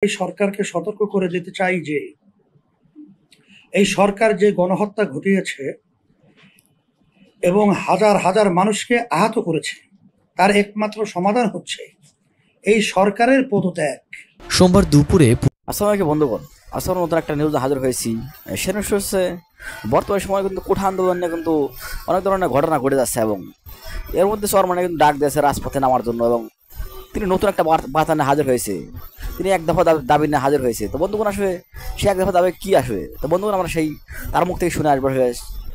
এই সরকারকে সতর্ক করে দিতে চাই যে এই সরকার যে গণহত্যা ঘটিয়েছে এবং হাজার হাজার মানুষকে আহত করেছে, তার একমাত্র সমাধান হচ্ছে এই সরকারের পদত্যাগ। সোমবার দুপুরে আসসালামু আলাইকুম বন্ধুগণ, আজকের নতুন একটা নিউজ হাজির হয়েছি। সে নিউজ হচ্ছে বর্তমান সময় কিন্তু কোঠা আন্দোলনে কিন্তু অনেক ধরনের ঘটনা ঘটে যাচ্ছে এবং এর মধ্যে চরমনাই কিন্তু ডাক দিয়েছে রাজপথে নামার জন্য এবং তিনি নতুন একটা বার্তা নিয়ে হাজির হয়েছে। তিনি এক দফা দাবি নিয়ে হাজির হয়েছে। তো বন্ধুগণ, আসবে সে এক দফা দাবি কি আসবে? তো বন্ধুগণ, আমরা সেই তার মুখ থেকে শুনে আসবো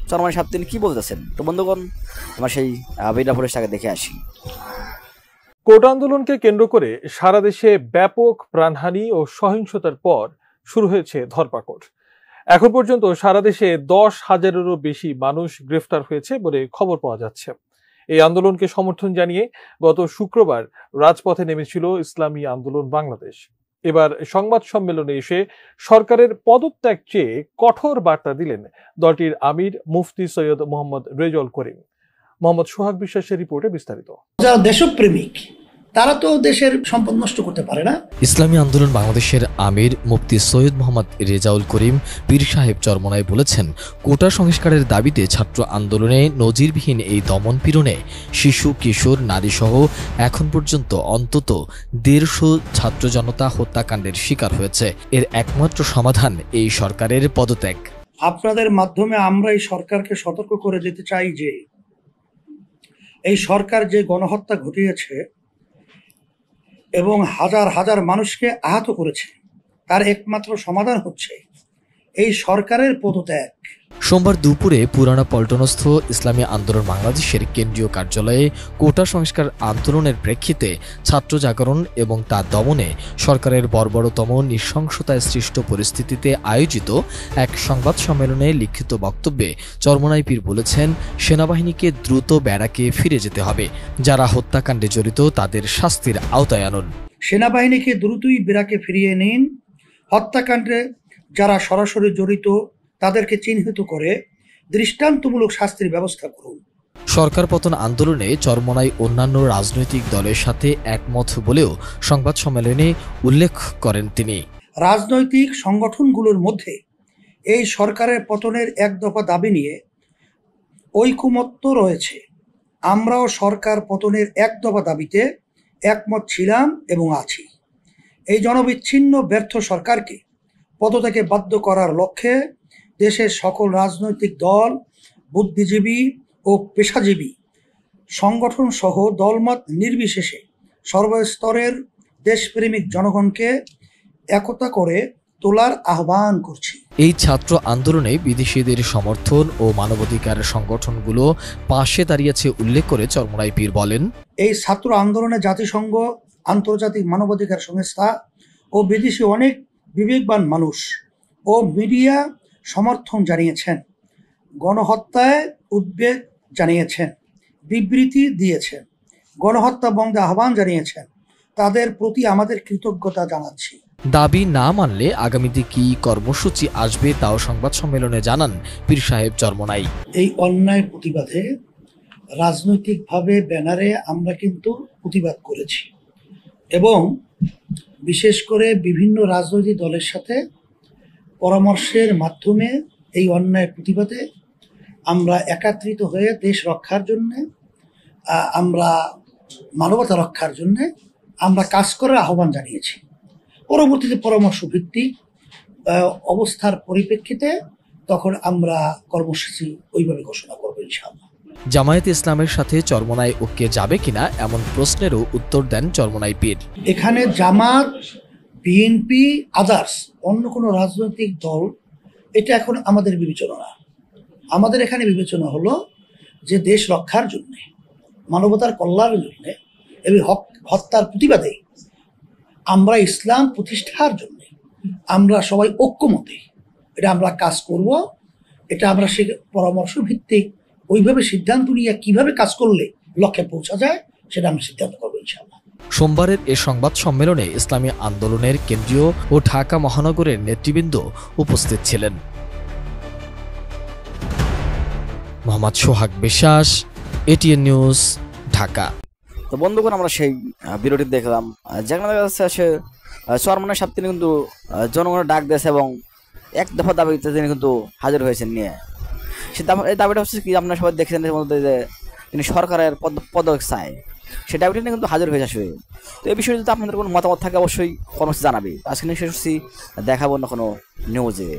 চরমনাই সাহেব তিনি কি বলতেছেন। তো বন্ধুগণ, আমরা সেই ভিডিও ফুটেজটাকে দেখে আসি। কোট আন্দোলনকে কেন্দ্র করে সারা দেশে ব্যাপক প্রাণহানি ও সহিংসতার পর শুরু হয়েছে ধরপাকড়। এখন পর্যন্ত সারা দেশে 10,000-এরও বেশি মানুষ গ্রেফতার হয়েছে বলে খবর পাওয়া যাচ্ছে। এই আন্দোলনকে সমর্থন জানিয়ে গত শুক্রবার রাজপথে নেমেছিল ইসলামী আন্দোলন বাংলাদেশ। এবার সংবাদ সম্মেলনে এসে সরকারের পদত্যাগ চেয়ে কঠোর বার্তা দিলেন দলটির আমির মুফতি সৈয়দ মোহাম্মদ রেজাউল করিম। মোহাম্মদ সোহাগ বিশ্বাসের রিপোর্টে বিস্তারিত। যারা দেশপ্রেমিক তারা তো দেশের সম্পদ নষ্ট করতে পারে না। ইসলামী আন্দোলন বাংলাদেশের আমির মুফতি সৈয়দ মোহাম্মদ রেজাউল করিম পীর সাহেব চরমনায় বলেছেন, কোটা সংস্কারের দাবিতে ছাত্র আন্দোলনে নজিরবিহীন এই দমন পীড়নে শিশু, কিশোর, নারীসহ এখন পর্যন্ত অন্তত 150 ছাত্র জনতা হত্যাকাণ্ডের শিকার হয়েছে। এর একমাত্র সমাধান এই সরকারের পদত্যাগ। আপনাদের মাধ্যমে আমরা এই সরকারকে সতর্ক করে দিতে চাই যে এই সরকার যে গণহত্যা ঘটিয়েছে এবং হাজার হাজার মানুষকে আহত করেছে, তার একমাত্র সমাধান হচ্ছে এই সরকারের পদত্যাগ। সোমবার দুপুরে পুরানা পল্টনস্থ ইসলামী আন্দোলন বাংলাদেশের কেন্দ্রীয় কার্যালয়ে কোটা সংস্কার আন্দোলনের প্রেক্ষিতে ছাত্র জাগরণ এবং তা দমনে সরকারের বর্বরতম নৃশংসতায় সৃষ্ট পরিস্থিতিতে আয়োজিত এক সংবাদ সম্মেলনে লিখিত বক্তব্যে চরমনাই পীর বলেছেন, সেনাবাহিনীকে দ্রুত ব্যারাকে ফিরে যেতে হবে। যারা হত্যাকাণ্ডে জড়িত তাদের শাস্তির আওতায় আনুন। সেনাবাহিনীকে দ্রুতই ব্যারাকে ফিরিয়ে নিন। হত্যাকাণ্ডে যারা সরাসরি জড়িত তাদেরকে চিহ্নিত করে দৃষ্টান্তমূলক শাস্তির ব্যবস্থা করুন। সরকার পতন আন্দোলনে চরমনাই অন্যান্য রাজনৈতিক দলের সাথে একমত বলেও সংবাদ সম্মেলনে উল্লেখ করেন তিনি। রাজনৈতিক সংগঠনগুলোর মধ্যে এই সরকারের পতনের এক দফা দাবি নিয়ে ঐকমত্য রয়েছে। আমরাও সরকার পতনের এক দফা দাবিতে একমত ছিলাম এবং আছি। এই জনবিচ্ছিন্ন ব্যর্থ সরকারকে পদত্যাগে বাধ্য করার লক্ষ্যে দেশের সকল রাজনৈতিক দল, বুদ্ধিজীবী ও পেশাজীবী সংগঠন সহ দলমত নির্বিশেষে সর্বস্তরের দেশপ্রেমিক জনগণকে একতা করে তোলার আহ্বান করছি। এই ছাত্র আন্দোলনে বিদেশিদের সমর্থন ও মানবাধিকার সংগঠনগুলো পাশে দাঁড়িয়েছে উল্লেখ করে চরমনাই পীর বলেন, এই ছাত্র আন্দোলনে জাতিসংঘ, আন্তর্জাতিক মানবাধিকার সংস্থা ও বিদেশি অনেক বিবেকবান মানুষ ও মিডিয়া সমর্থন জানিয়েছেন, গণহত্যায় উদ্বেগ জানিয়েছেন, বিবৃতি দিয়েছেন, গণহত্যা বন্ধে আহ্বান জানিয়েছেন। তাদের প্রতি আমাদের কৃতজ্ঞতা জানাচ্ছি। দাবি না মানলে আগামীতে কি কর্মসূচি আসবে তাও সংবাদ সম্মেলনে জানান পীর সাহেব চরমনাই। এই অন্যায় প্রতিবাদে রাজনৈতিকভাবে ব্যানারে আমরা কিন্তু প্রতিবাদ করেছি এবং বিশেষ করে বিভিন্ন রাজনৈতিক দলের সাথে পরামর্শের মাধ্যমে এই অন্যায় প্রতিবাদে আমরা একত্রিত হয়ে দেশ রক্ষার জন্যে, আমরা মানবতা রক্ষার জন্যে আমরা কাজ করার আহ্বান জানিয়েছি। পরবর্তীতে পরামর্শ ভিত্তিক অবস্থার পরিপ্রেক্ষিতে তখন আমরা কর্মসূচি ওইভাবে ঘোষণা করবো ইনশাআল্লাহ। জামায়াতে ইসলামের সাথে চরমনাই ঐক্যে যাবে কিনা এমন প্রশ্নেরও উত্তর দেন চরমনাই পীর। এখানে জামাত, বিএনপি, আদার্স অন্য কোনো রাজনৈতিক দল এটা এখন আমাদের বিবেচনা না। আমাদের এখানে বিবেচনা হলো যে দেশ রক্ষার জন্যে, মানবতার কল্যাণের জন্যে এবং হত্যার প্রতিবাদে আমরা ইসলাম প্রতিষ্ঠার জন্য আমরা সবাই ঐক্যমতে এটা আমরা কাজ করব। এটা আমরা সে পরামর্শ ভিত্তিক ওইভাবে সিদ্ধান্ত নিয়ে কিভাবে কাজ করলে লক্ষ্যে পৌঁছা যায় সেটা আমরা সিদ্ধান্ত করবো ইনশাআল্লাহ। সোমবারের এ সংবাদ সম্মেলনে ইসলামী আন্দোলনের কেন্দ্রীয় ও ঢাকা মহানগরের নেতৃবৃন্দ উপস্থিত ছিলেন। মোহাম্মদ সোহাগ বিশ্বাস, এটিএন নিউজ, ঢাকা। তো বন্ধুগণ, আমরা সেই ভিডিওটি দেখলাম, যেখানে দেখা যাচ্ছে চেয়ারম্যানের সাথে তিনি কিন্তু জনগণের ডাক দিয়েছে এবং এক দফা দাবিতে তিনি কিন্তু হাজির হয়েছেন নিয়ে। এই দাবিটা হচ্ছে কি, আপনারা সবাই দেখেছেন এর মধ্যে যে তিনি সরকারের পদক চায়, সেই দাবিটা নিয়ে কিন্তু হাজির হয়ে আসবে। তো এই বিষয়ে যদি আপনাদের কোনো মতামত থাকে অবশ্যই কমেন্টে জানাবে। আজকে নিয়ে শেষ করছি, দেখাবো না কোনো নিউজে।